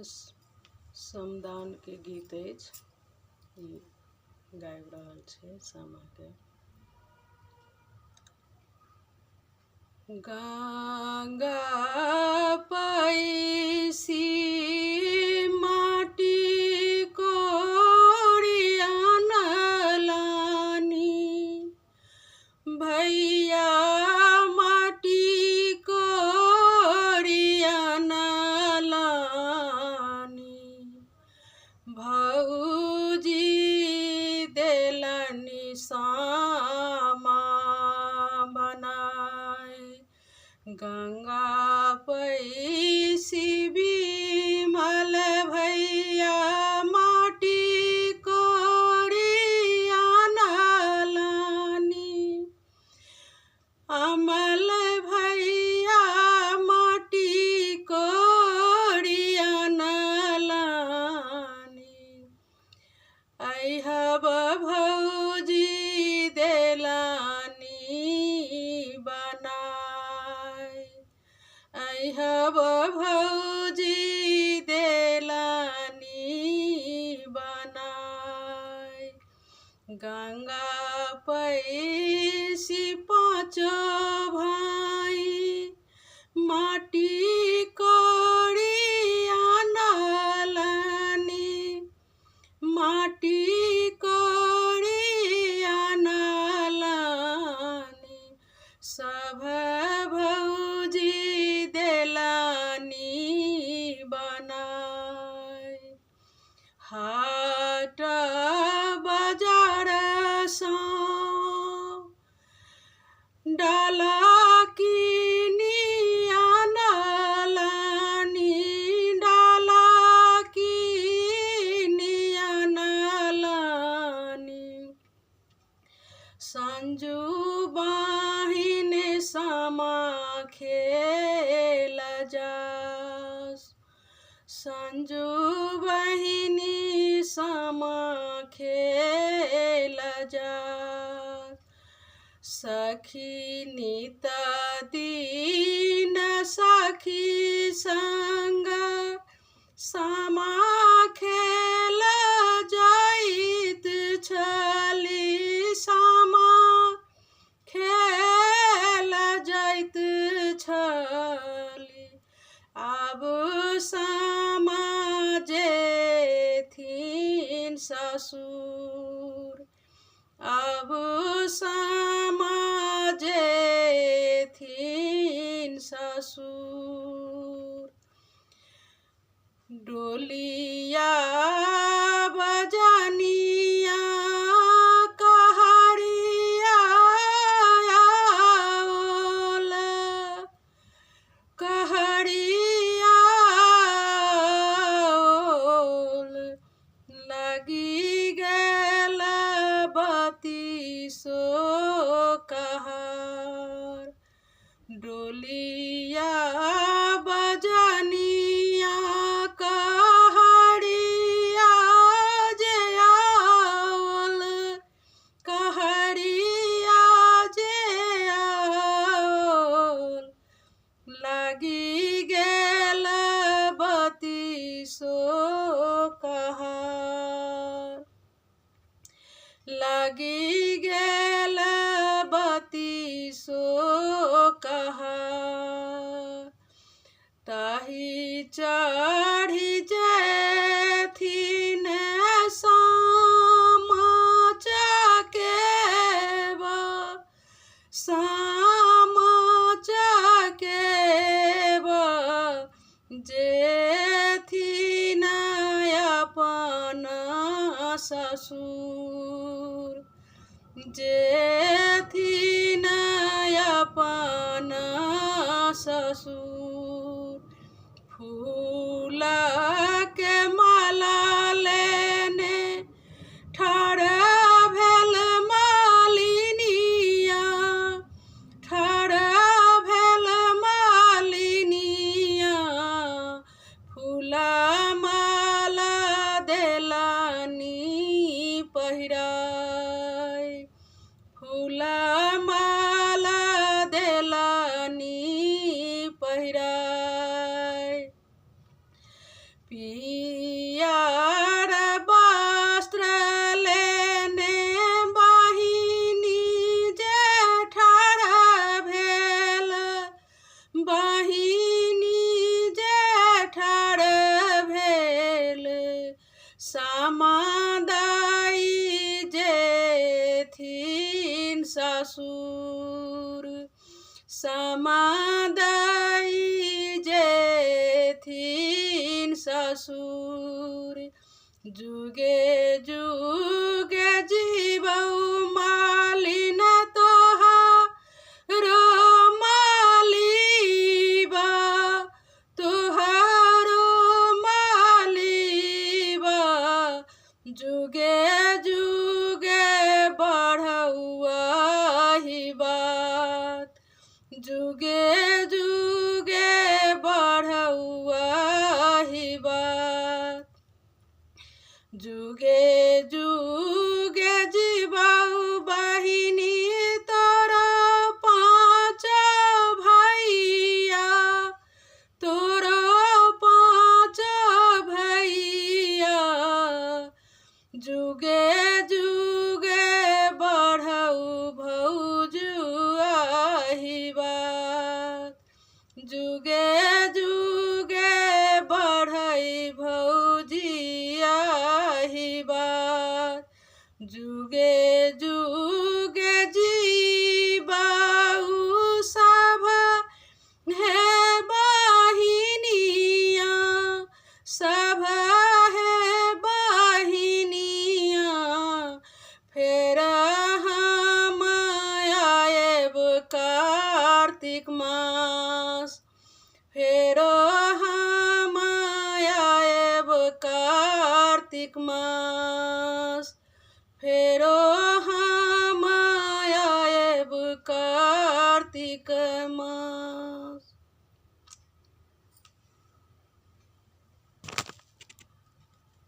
समदान के गीत अछि, ई गाबि रहल छै सामा के। गंगा पैसी माटी कोरिया नलानी, भैया माटी कोरिया नलानी, भौजी देलनि सामा बनाय। गंगा पैसी बिमल भैया माटी कोरिया नलानी, अमल भैया माटी कोरिया नलानी, अइहब भौजी देलनि बनाय। अइहब भौजी देलनि बनाय। गंगा पैसी पाँचो भाई माटी कोरिया नलानी, माटी कोरिया नलानी, सभ भौजी देलनि बनाय। हाट बाजार सँ डाला कीनी आनलनि, डाला कीनी आनलनि, संजू बहिन सामा खेल जास। संजू बहिनी सामा खेल जास, सखी नित दिन सखी संग सामा खेल जाइत छली, सामा खेल जाइत छली। आब सामा जेथिन ससुर, अब सामा जेथिन ससुर। डोलिया बजनिया कहरिया आओल, कहरिया आओल, लगी गेल बतीसो कहर। डोलिया बजनिया कहरिया जे आओल, कहरिया जे आओल, लगी गेल बतीसो कहर, लगी गेल बतीसो कहर। ताहि चढ़ी जेथिन सामा चकेबा, सामा चकेबा, जेथिन अपन ससुर, जेथिन अपन ससुर। फूल के माला लेने ठाढ़ भेल मालिनिया, ठाढ़ भेल मालिनिया, फूल माला देलनि पहिराय। पियर वस्त्र लेने बहिनी जेठार भेल, बहिनी जेठार भेल, समादाई जेथिन ससुर, समादाई जेथिन ससुर। जुगे जुगे जीवौ मालिन तोहारो मालिबा, तोहारो मालिबा। जुगे जुगे बढ़ौआही बात, जुगे जुगे बढ़ौआही बात। जुगे जुगे जीवौ बहिनी तोरो पाँच भैया, तोरो पाँच भैया। जुगे जुगे बढ़ौ भौजुआही बात, जुगे जुगे बढ़ै भौजियाही बात। जुगे जुगे जीवौ सब हे बहिनिया, सब हे बहिनिया। फेर हम आएब कार्तिक मास, फेर हम आएब कार्तिक मास, फेर हम आएब कार्तिक मास।